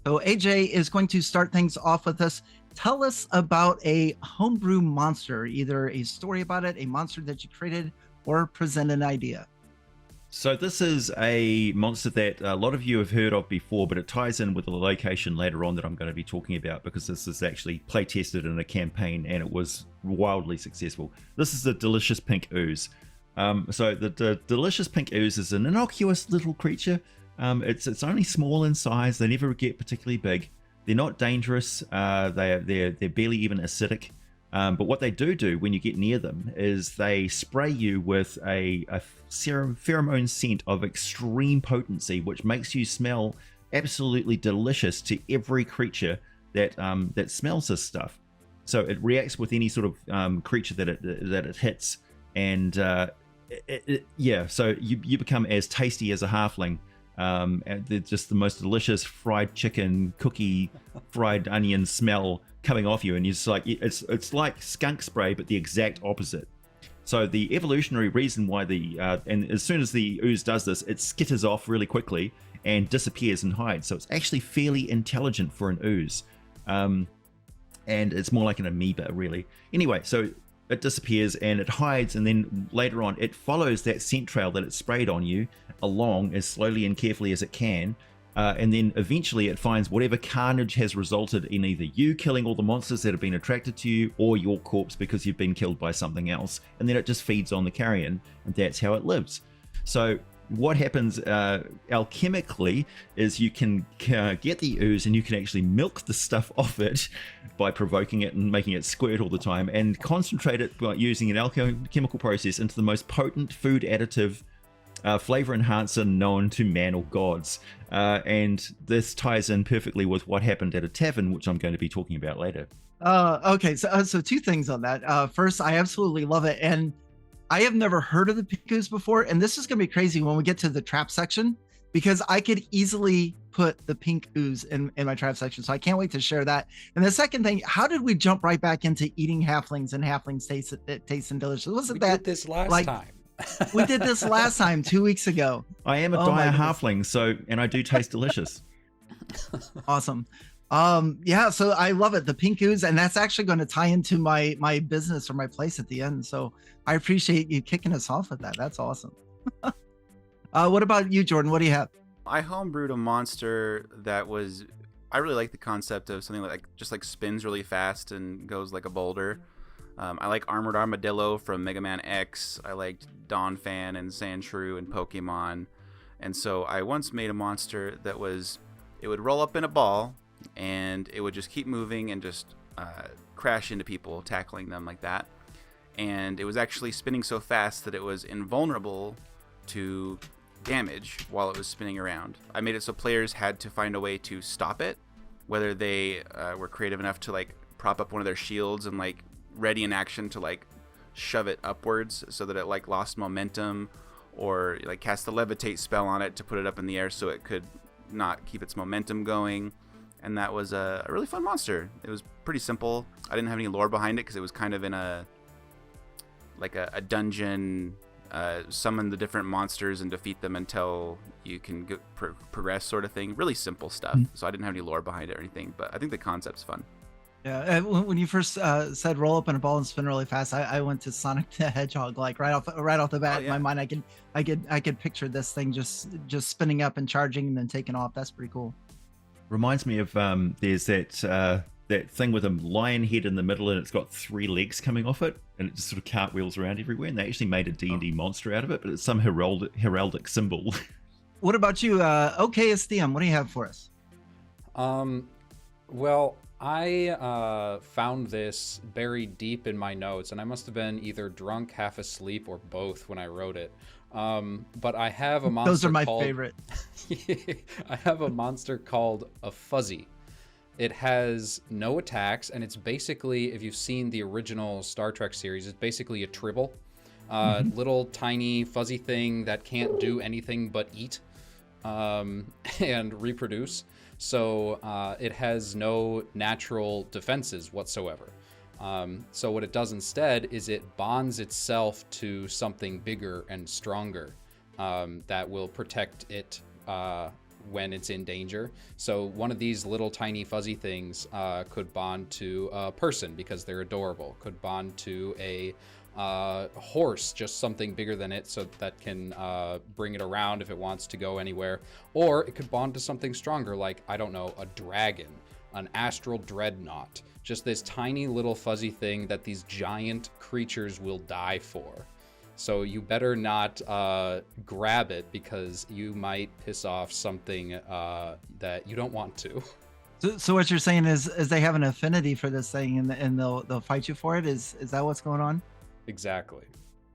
So AJ is going to start things off with us. Tell us about a homebrew monster, either a story about it, a monster that you created, or present an idea. So this is a monster that a lot of you have heard of before, but it ties in with the location later on that I'm going to be talking about, because this is actually play tested in a campaign and it was wildly successful. This is the delicious pink ooze. So the delicious pink ooze is an innocuous little creature. It's only small in size. They never get particularly big. They're not dangerous. They're barely even acidic. But what they do when you get near them is they spray you with a pheromone scent of extreme potency, which makes you smell absolutely delicious to every creature that smells this stuff. So it reacts with any sort of creature that it hits, and so you become as tasty as a halfling. And they're just the most delicious fried chicken, cookie, fried onion smell coming off you, and you're just like, it's like skunk spray, but the exact opposite. So the evolutionary reason why and as soon as the ooze does this, it skitters off really quickly and disappears and hides. So it's actually fairly intelligent for an ooze, and it's more like an amoeba, really. Anyway, so it disappears and it hides, and then later on it follows that scent trail that it sprayed on you along as slowly and carefully as it can, and then eventually it finds whatever carnage has resulted in either you killing all the monsters that have been attracted to you, or your corpse because you've been killed by something else, and then it just feeds on the carrion, and that's how it lives. So what happens alchemically is you can get the ooze and you can actually milk the stuff off it by provoking it and making it squirt all the time, and concentrate it by using an alchemical process into the most potent food additive flavor enhancer known to man or gods. And this ties in perfectly with what happened at a tavern, which I'm going to be talking about later. Okay, so two things on that. First, I absolutely love it, and I have never heard of the pink ooze before, and this is going to be crazy when we get to the trap section, because I could easily put the pink ooze in my trap section, so I can't wait to share that. And the second thing, how did we jump right back into eating halflings and halflings tasting delicious? Wasn't we that did this last time? We did this last time 2 weeks ago. I am a dire halfling, and I do taste delicious. Awesome. Yeah, so I love it, the pink ooze, and that's actually going to tie into my business or my place at the end. So I appreciate you kicking us off with that. That's awesome. What about you, Jordan? What do you have? I homebrewed a monster that I really like the concept of something like just like spins really fast and goes like a boulder. I like Armored Armadillo from Mega Man X. I liked Donphan and Sandshrew and Pokemon. And so I once made a monster that it would roll up in a ball, and it would just keep moving and just crash into people, tackling them like that. And it was actually spinning so fast that it was invulnerable to damage while it was spinning around. I made it so players had to find a way to stop it, whether they were creative enough to like prop up one of their shields and like ready in action to like shove it upwards so that it like lost momentum, or like cast a levitate spell on it to put it up in the air so it could not keep its momentum going. And that was a really fun monster. It was pretty simple. I didn't have any lore behind it because it was kind of in a dungeon, summon the different monsters and defeat them until you can progress sort of thing. Really simple stuff. So I didn't have any lore behind it or anything, but I think the concept's fun. Yeah, when you first said roll up in a ball and spin really fast, I went to Sonic the Hedgehog, like right off the bat. In my mind, I could picture this thing just spinning up and charging and then taking off. That's pretty cool. Reminds me of there's that thing with a lion head in the middle, and it's got 3 legs coming off it, and it just sort of cartwheels around everywhere. And they actually made a D&D monster out of it, but it's some heraldic symbol. What about you, OKSDM? What do you have for us? Well, I found this buried deep in my notes, and I must have been either drunk, half asleep, or both when I wrote it. But I have a monster. Those are my favorite. I have a monster called a Fuzzy. It has no attacks, and it's basically, if you've seen the original Star Trek series, it's basically a Tribble. Little tiny fuzzy thing that can't do anything but eat and reproduce. So it has no natural defenses whatsoever. So what it does instead is it bonds itself to something bigger and stronger that will protect it when it's in danger. So one of these little tiny fuzzy things could bond to a person because they're adorable, could bond to a horse, just something bigger than it, so that can bring it around if it wants to go anywhere, or it could bond to something stronger, like, I don't know, a dragon, an astral dreadnought, just this tiny little fuzzy thing that these giant creatures will die for. So you better not grab it, because you might piss off something that you don't want to. So what you're saying is they have an affinity for this thing, and they'll fight you for it. Is that what's going on? Exactly.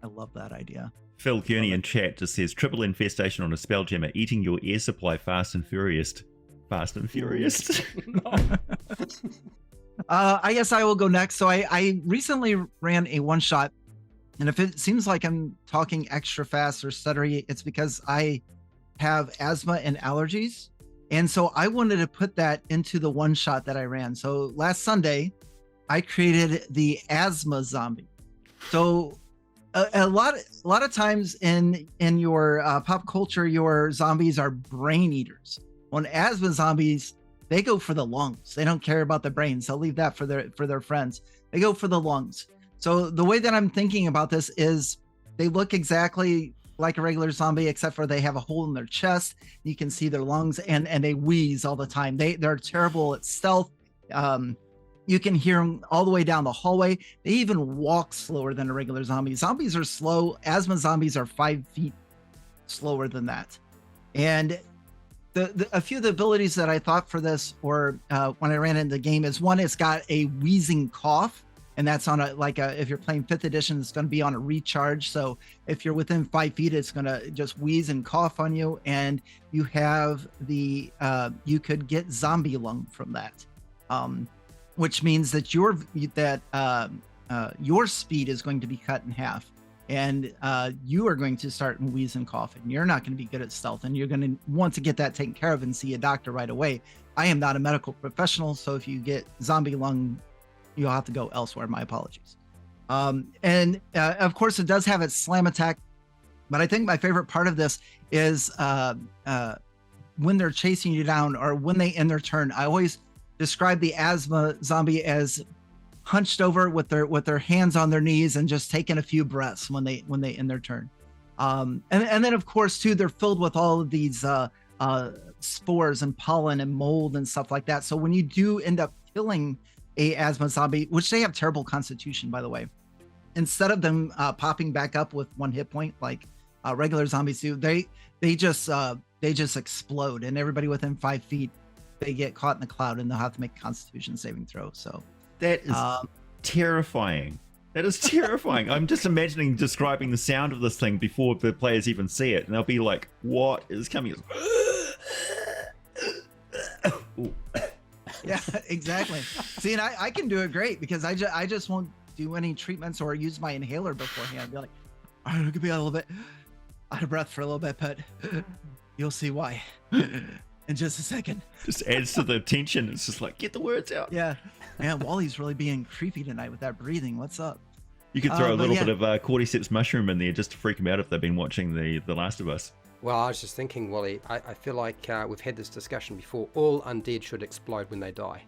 I love that idea. Phil Kearney in chat just says, triple infestation on a spelljammer, eating your air supply fast and furious. Fast and furious. I guess I will go next. So I recently ran a one shot, and if it seems like I'm talking extra fast or stuttery, it's because I have asthma and allergies. And so I wanted to put that into the one shot that I ran. So last Sunday, I created the asthma zombie. So a lot of times in your pop culture, your zombies are brain eaters. On asthma zombies, they go for the lungs. They don't care about the brains. They'll leave that for their friends. They go for the lungs. So the way that I'm thinking about this is they look exactly like a regular zombie, except for they have a hole in their chest. You can see their lungs, and they wheeze all the time. They're terrible at stealth. You can hear them all the way down the hallway. They even walk slower than a regular zombie. Zombies are slow. Asthma zombies are 5 feet slower than that. And a few of the abilities that I thought for this, or when I ran in the game, is one, it's got a wheezing cough, and that's on if you're playing 5th edition, it's going to be on a recharge. So if you're within 5 feet, it's going to just wheeze and cough on you. And you have you could get zombie lung from that. Which means that your speed is going to be cut in half, and you are going to start wheeze and cough, and you're not going to be good at stealth, and you're going to want to get that taken care of and see a doctor right away. I am not a medical professional, so if you get zombie lung, you'll have to go elsewhere. My apologies. And of course, it does have its slam attack, but I think my favorite part of this is when they're chasing you down, or when they end their turn. I always describe the asthma zombie as hunched over with their hands on their knees and just taking a few breaths when they end their turn. And then of course too, they're filled with all of these spores and pollen and mold and stuff like that. So when you do end up killing a asthma zombie, which they have terrible constitution, by the way, instead of them popping back up with 1 hit point like regular zombies do, they just explode, and everybody within 5 feet, they get caught in the cloud, and they'll have to make a constitution saving throw. So that is terrifying. That is terrifying. I'm just imagining describing the sound of this thing before the players even see it, and they'll be like, what is coming? Yeah, exactly. See, and I can do it great, because I just won't do any treatments or use my inhaler beforehand. I'll be like, all right, it could be a little bit out of breath for a little bit, but you'll see why in just a second. Just adds to the tension. It's just like, get the words out. Yeah. Man, Wally's really being creepy tonight with that breathing. What's up? You could throw a little bit of cordyceps mushroom in there just to freak them out if they've been watching The Last of Us. Well, I was just thinking, Wally, I feel like we've had this discussion before. All undead should explode when they die.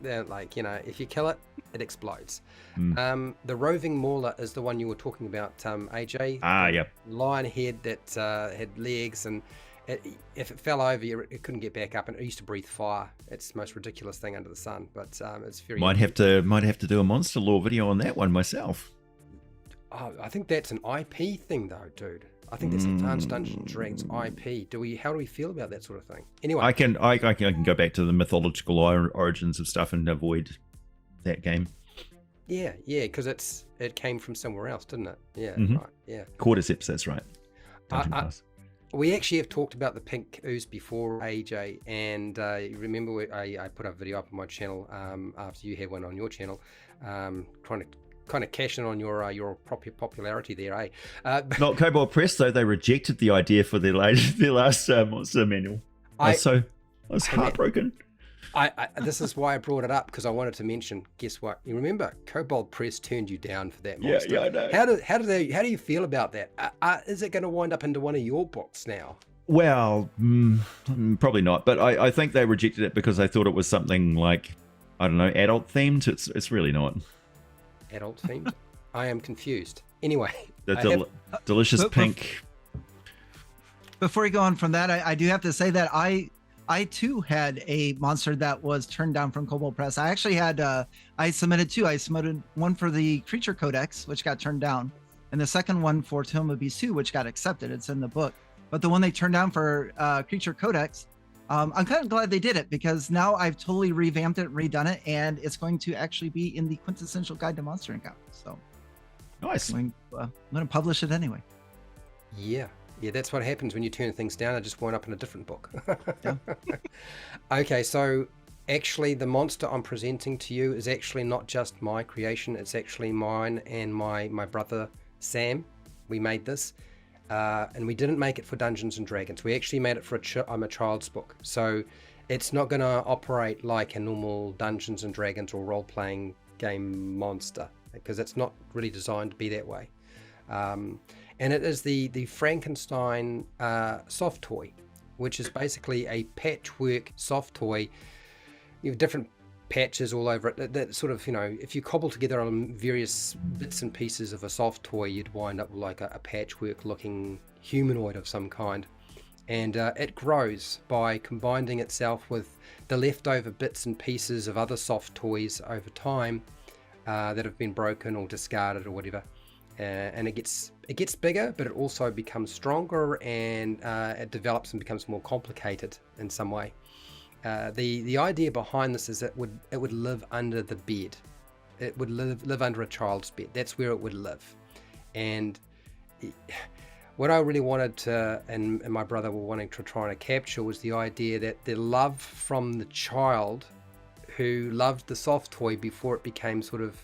They're like, if you kill it, it explodes. The roving mauler is the one you were talking about, AJ. Yep. Lion head that had legs, and if it fell over, it couldn't get back up, and it used to breathe fire. It's the most ridiculous thing under the sun, but it's very... Might have to do a monster lore video on that one myself. Oh, I think that's an IP thing, though, dude. I think that's Advanced Dungeons and Dragons IP. How do we feel about that sort of thing? Anyway, I can go back to the mythological origins of stuff and avoid that game. Yeah, because it came from somewhere else, didn't it? Yeah, right. Yeah. Cordyceps, that's right. We actually have talked about the pink ooze before, AJ, and you remember I put a video up on my channel after you had one on your channel, trying to kind of cash in on your popularity there, eh? Not Cobalt Press, though. They rejected the idea for their last monster manual. I was heartbroken. This is why I brought it up, because I wanted to mention. Guess what? You remember Cobalt Press turned you down for that monster. Yeah, I know. How do you feel about that? Is it going to wind up into one of your books now? Well, probably not. But I think they rejected it because they thought it was something like, I don't know, adult themed. It's really not. Adult themed? I am confused. Anyway, The delicious But pink. Before we go on from that, I do have to say that I too had a monster that was turned down from Kobold Press. I actually had I submitted two. I submitted one for the Creature Codex, which got turned down, and the second one for Tome of Beasts 2, which got accepted. It's in the book. But the one they turned down for Creature Codex, I'm kind of glad they did it, because now I've totally revamped it, redone it, and it's going to actually be in the Quintessential Guide to Monster Encounters. So Nice. I'm going to publish it anyway. Yeah, that's what happens when you turn things down. I just wound up in a different book. Yeah. Okay, so actually the monster I'm presenting to you is actually not just my creation. It's actually mine and my brother Sam. We made this. And we didn't make it for Dungeons and Dragons. We actually made it for a child's book. So it's not going to operate like a normal Dungeons and Dragons or role-playing game monster, because it's not really designed to be that way. And it is the Frankenstein soft toy, which is basically a patchwork soft toy. You have different patches all over it that sort of, if you cobble together on various bits and pieces of a soft toy, you'd wind up with like a patchwork looking humanoid of some kind. And it grows by combining itself with the leftover bits and pieces of other soft toys over time that have been broken or discarded or whatever. And it gets bigger, but it also becomes stronger, and it develops and becomes more complicated in some way. The idea behind this is it would live under the bed. It would live under a child's bed. That's where it would live. And what I really wanted to, and my brother were wanting to try and capture, was the idea that the love from the child who loved the soft toy before it became sort of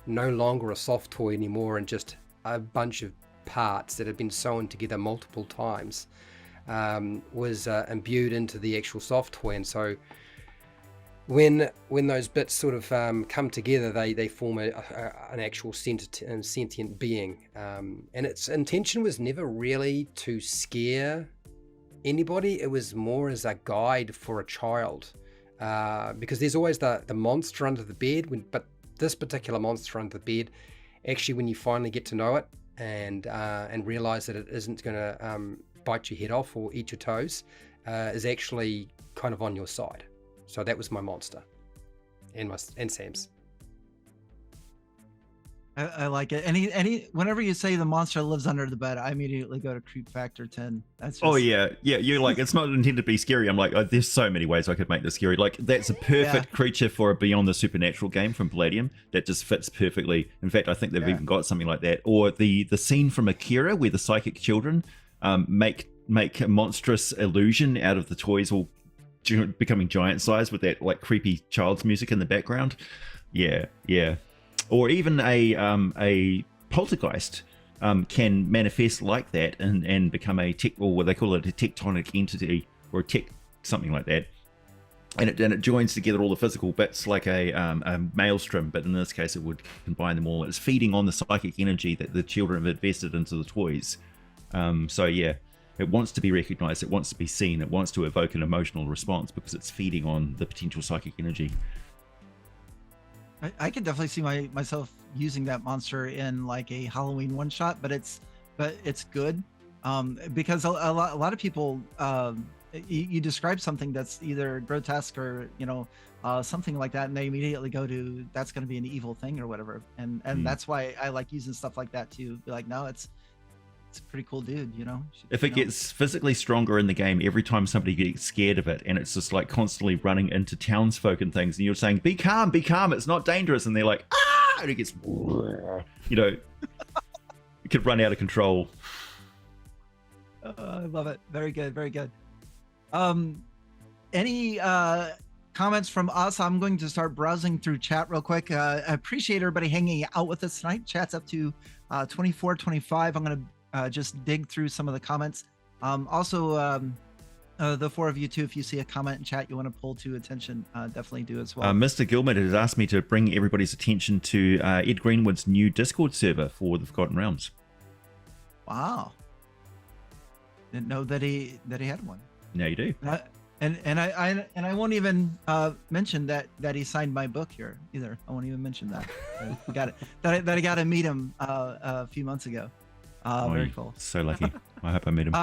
no longer a soft toy anymore and just a bunch of parts that had been sewn together multiple times, was imbued into the actual soft toy. And so when those bits sort of come together, they form an actual sentient being. And its intention was never really to scare anybody. It was more as a guide for a child, because there's always the monster under the bed, but this particular monster under the bed, actually, when you finally get to know it and realize that it isn't going to bite your head off or eat your toes, is actually kind of on your side. So that was my monster, and Sam's. I like it. Whenever you say the monster lives under the bed, I immediately go to creep factor 10. That's just, Oh yeah. You're like, it's not intended to be scary. I'm like, oh, there's so many ways I could make this scary. Like, that's a perfect creature for a Beyond the Supernatural game from Palladium. That just fits perfectly. In fact, I think they've even got something like that. Or the scene from Akira where the psychic children make a monstrous illusion out of the toys all becoming giant size with that like creepy child's music in the background. Yeah. Or even a poltergeist can manifest like that and become or what they call it, a tectonic entity, or a tech something like that. And it joins together all the physical bits like a maelstrom, but in this case it would combine them all. It's feeding on the psychic energy that the children have invested into the toys. So yeah, it wants to be recognized, it wants to be seen, it wants to evoke an emotional response because it's feeding on the potential psychic energy. I can definitely see myself using that monster in like a Halloween one shot, but it's good, because a lot of people, you describe something that's either grotesque or something like that, and they immediately go to that's going to be an evil thing or whatever, and that's why I like using stuff like that to be like, no, it's a pretty cool dude, If it gets physically stronger in the game every time somebody gets scared of it, and it's just like constantly running into townsfolk and things, and you're saying, be calm, it's not dangerous, and they're like, ah, and it gets, it could run out of control. I love it. Very good. Any comments from us? I'm going to start browsing through chat real quick. I appreciate everybody hanging out with us tonight. Chat's up to 24-25. I'm going to just dig through some of the comments. Also, the four of you too, if you see a comment in chat you want to pull to attention, definitely do as well. Mr. Gilman has asked me to bring everybody's attention to Ed Greenwood's new Discord server for the Forgotten Realms. Wow. Didn't know that he had one. Now you do. And I won't even mention that he signed my book here either. I won't even mention that. I got it. That I got to meet him a few months ago. Very cool. So lucky. I hope I meet him.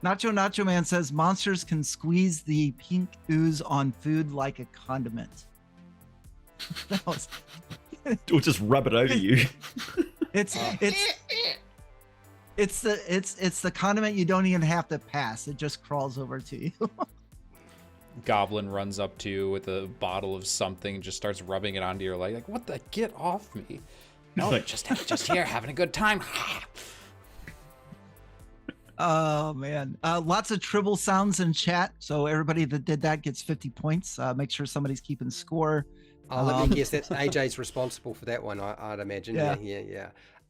Nacho Man says monsters can squeeze the pink ooze on food like a condiment. That was... Or just rub it over you. It's the condiment you don't even have to pass. It just crawls over to you. Goblin runs up to you with a bottle of something and just starts rubbing it onto your leg. Like, what the? Get off me! No, Like- just here, having a good time. Oh man, lots of tribble sounds in chat. So everybody that did that gets 50 points. Make sure somebody's keeping score. Let me guess, that's AJ's responsible for that one, I'd imagine. Yeah. Yeah.